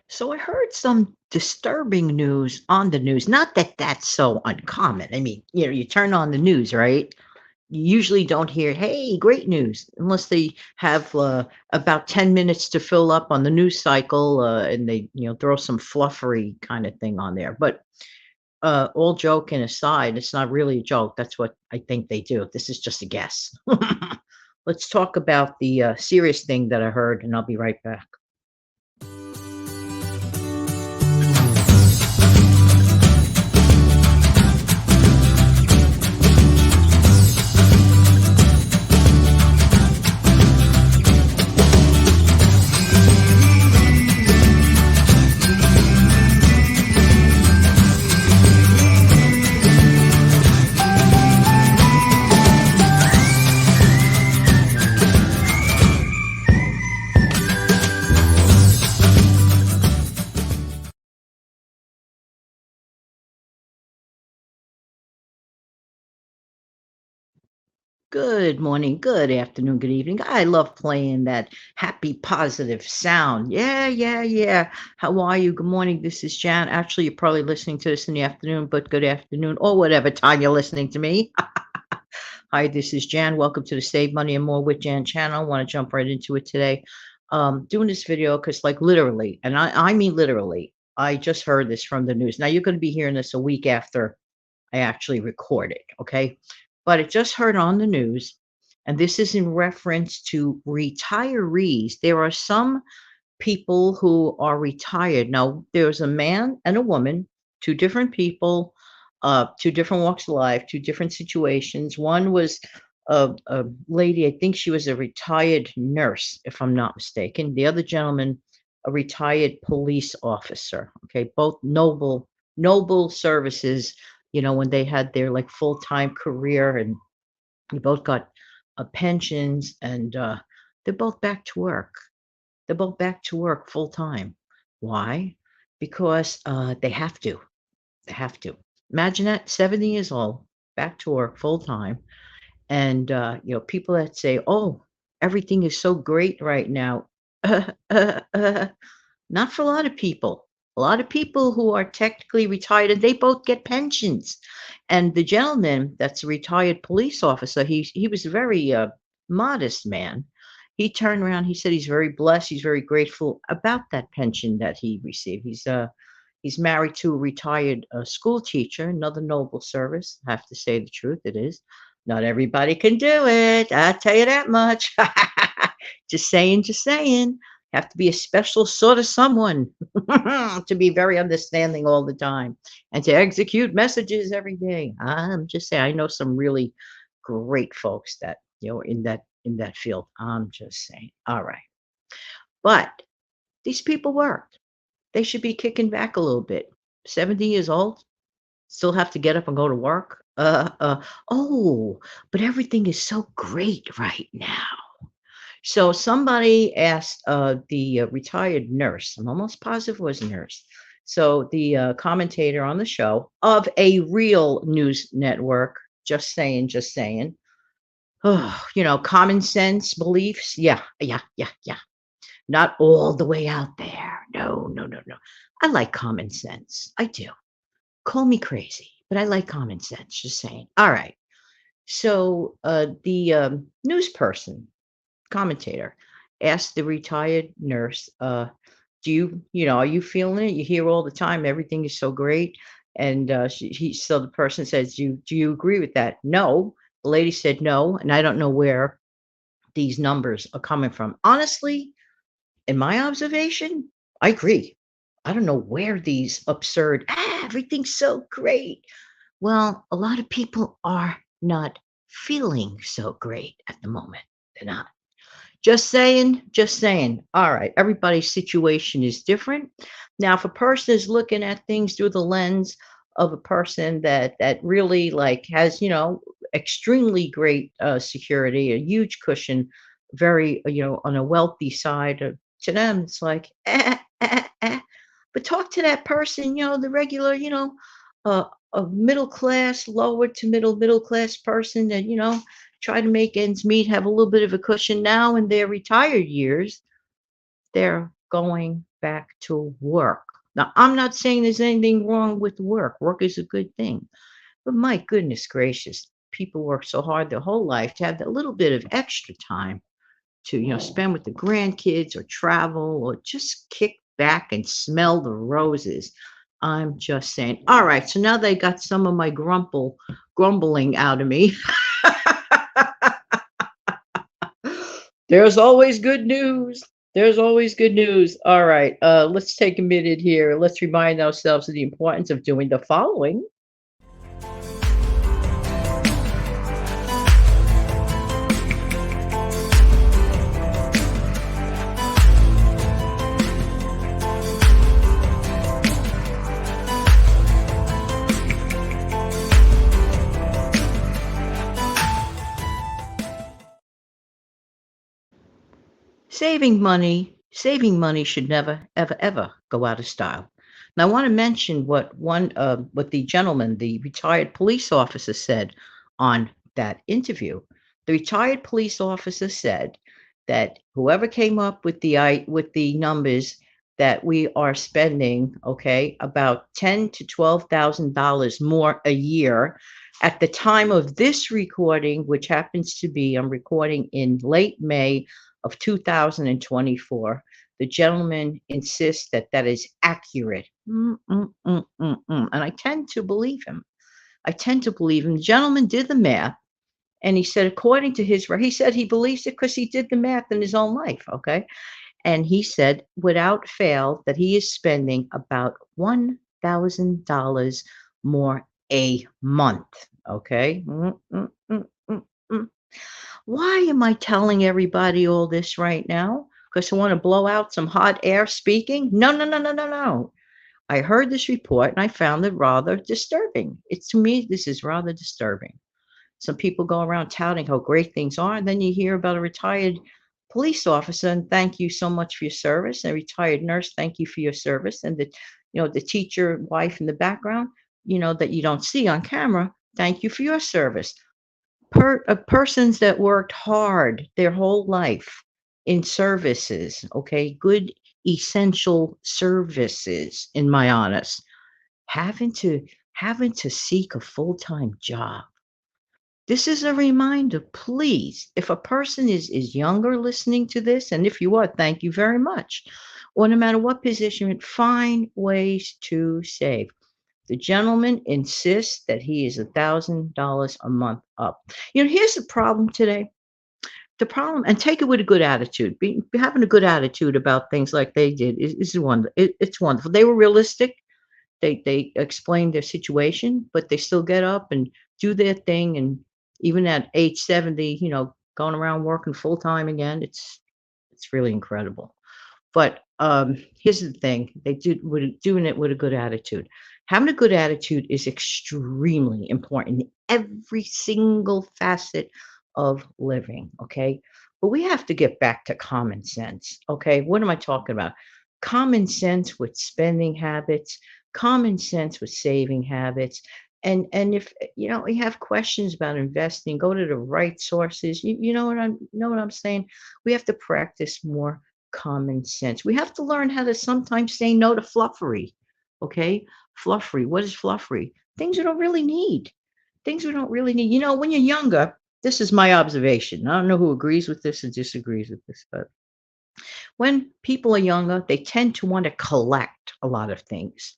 So I heard some disturbing news on the news. Not that that's so uncommon. I mean, you turn on the news, right? You usually don't hear, "Hey, great news," unless they have about 10 minutes to fill up on the news cycle, and they, throw some fluffery kind of thing on there. But all joking aside, it's not really a joke. That's what I think they do. This is just a guess. Let's talk about the serious thing that I heard, and I'll be right back. Good morning, good afternoon, good evening. I love playing that happy, positive sound. Yeah, yeah, yeah. How are you? Good morning. This is Jan. Actually, you're probably listening to this in the afternoon, but good afternoon or whatever time you're listening to me. Hi, this is Jan. Welcome to the Save Money and More with Jan channel. I want to jump right into it today. Doing this video because, like, literally, and I mean literally, I just heard this from the news. Now, you're going to be hearing this a week after I actually recorded, okay? But I just heard on the news, and this is in reference to retirees. There are some people who are retired. Now, there's a man and a woman, two different people, two different walks of life, two different situations. One was a lady, I think she was a retired nurse, if I'm not mistaken. The other gentleman, a retired police officer. Okay, both noble services. When they had their like full time career, and they both got pensions, and they're both back to work. They're both back to work full time. Why? Because they have to. They have to. Imagine that, 70 years old, back to work full time. And people that say, "Oh, everything is so great right now." Not for a lot of people. A lot of people who are technically retired, and they both get pensions. And the gentleman that's a retired police officer, he was a very modest man. He turned around. He said he's very blessed. He's very grateful about that pension that he received. He's married to a retired school teacher. Another noble service. I have to say the truth. It is. Not everybody can do it. I tell you that much. Just saying. Just saying. Have to be a special sort of someone to be very understanding all the time and to execute messages every day. I'm just saying, I know some really great folks that in that field. I'm just saying. All right, but these people worked. They should be kicking back a little bit. 70 years old, still have to get up and go to work. Oh, but everything is so great right now. So somebody asked the retired nurse, I'm almost positive it was a nurse. So the commentator on the show of a real news network, just saying, oh, common sense beliefs. Yeah, yeah, yeah, yeah. Not all the way out there. No, no, no, no. I like common sense. I do. Call me crazy, but I like common sense. Just saying. All right. So the news person commentator asked the retired nurse, "Do are you feeling it? You hear all the time everything is so great." And so the person says, "Do you agree with that?" No, the lady said no, and I don't know where these numbers are coming from. Honestly, in my observation, I agree. I don't know where these absurd, everything's so great. Well, a lot of people are not feeling so great at the moment. They're not. Just saying, just saying. All right, everybody's situation is different. Now, if a person is looking at things through the lens of a person that really like has, extremely great security, a huge cushion, very, on a wealthy side, to them, it's like, But talk to that person, the regular, a middle class, lower to middle class person that, try to make ends meet, have a little bit of a cushion now in their retired years. They're going back to work. Now, I'm not saying there's anything wrong with work. Work is a good thing. But my goodness gracious, people work so hard their whole life to have that little bit of extra time to, spend with the grandkids or travel or just kick back and smell the roses. I'm just saying. All right, so now they got some of my grumbling out of me. There's always good news. There's always good news. All right, let's take a minute here. Let's remind ourselves of the importance of doing the following. Saving money should never, ever, ever go out of style. Now, I want to mention what the gentleman, the retired police officer, said on that interview. The retired police officer said that whoever came up with the numbers that we are spending, okay, about $10 to $12,000 more a year at the time of this recording, which happens to be I'm recording in late May of 2024. The gentleman insists that that is accurate. And I tend to believe him. I tend to believe him. The gentleman did the math, and he said, according to he said he believes it because he did the math in his own life. Okay. And he said, without fail, that he is spending about $1,000 more a month. Okay. Mm. Why am I telling everybody all this right now? Because I want to blow out some hot air speaking? No, no, no, no, no, no. I heard this report and I found it rather disturbing. To me, this is rather disturbing. Some people go around touting how great things are, and then you hear about a retired police officer and thank you so much for your service, and a retired nurse, thank you for your service, and the teacher wife in the background, that you don't see on camera, thank you for your service. Persons that worked hard their whole life in services, okay, good essential services, in my honest, having to seek a full-time job. This is a reminder, please, if a person is younger listening to this, and if you are, thank you very much. Or no matter what position, find ways to save. The gentleman insists that he is $1,000 a month up. Here's the problem today. The problem, and take it with a good attitude. Having a good attitude about things like they did is wonderful. It's wonderful. They were realistic. They explained their situation, but they still get up and do their thing. And even at age 70, going around working full time again, it's really incredible. But here's the thing: doing it with a good attitude. Having a good attitude is extremely important in every single facet of living. Okay, but we have to get back to common sense. Okay, what am I talking about? Common sense with spending habits, common sense with saving habits. And if you have questions about investing, go to the right sources. You know what I'm saying? We have to practice more common sense. We have to learn how to sometimes say no to fluffery. Okay? Fluffery. What is fluffery? Things we don't really need. Things we don't really need. When you're younger, this is my observation. I don't know who agrees with this or disagrees with this, but when people are younger, they tend to want to collect a lot of things.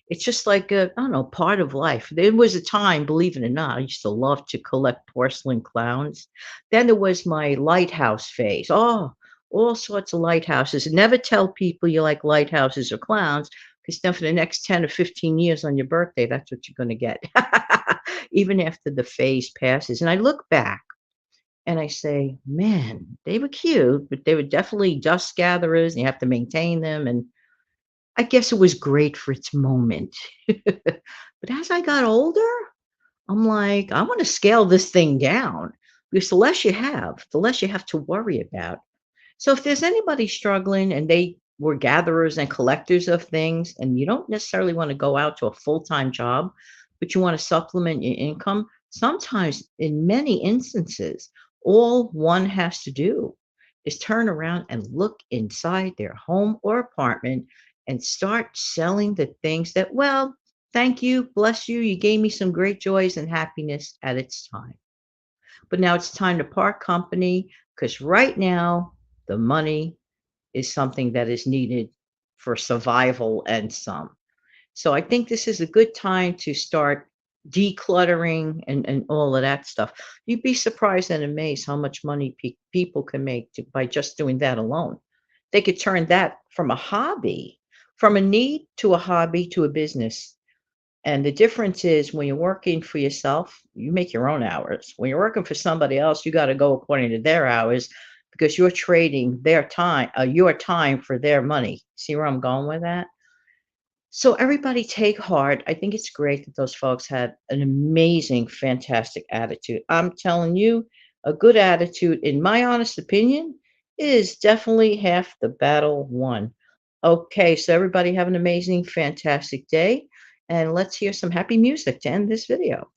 It's just like I don't know, part of life. There was a time, believe it or not, I used to love to collect porcelain clowns. Then there was my lighthouse phase. Oh, all sorts of lighthouses. Never tell people you like lighthouses or clowns, because then for the next 10 or 15 years on your birthday, that's what you're going to get, even after the phase passes. And I look back and I say, man, they were cute, but they were definitely dust gatherers, and you have to maintain them. And I guess it was great for its moment. But as I got older, I'm like, I want to scale this thing down, because the less you have to worry about. So if there's anybody struggling and they were gatherers and collectors of things, and you don't necessarily want to go out to a full-time job, but you want to supplement your income, sometimes in many instances, all one has to do is turn around and look inside their home or apartment and start selling the things that, well, thank you, bless you, you gave me some great joys and happiness at its time. But now it's time to part company because right now the money is something that is needed for survival and some. So I think this is a good time to start decluttering and all of that stuff. You'd be surprised and amazed how much money people can make by just doing that alone. They could turn that from a hobby, from a need to a hobby to a business. And the difference is when you're working for yourself, you make your own hours. When you're working for somebody else, you got to go according to their hours because you're trading your time for their money. See where I'm going with that? So everybody take heart. I think it's great that those folks had an amazing, fantastic attitude. I'm telling you, a good attitude, in my honest opinion, is definitely half the battle won. Okay, so everybody have an amazing, fantastic day, and let's hear some happy music to end this video.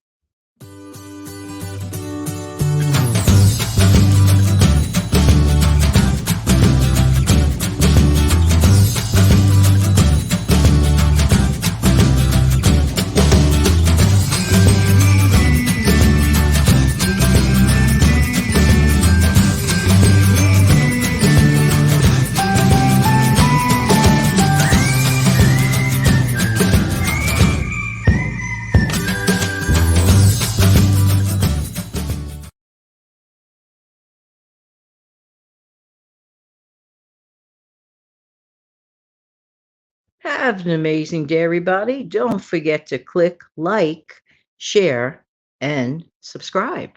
Have an amazing day, everybody. Don't forget to click like, share, and subscribe.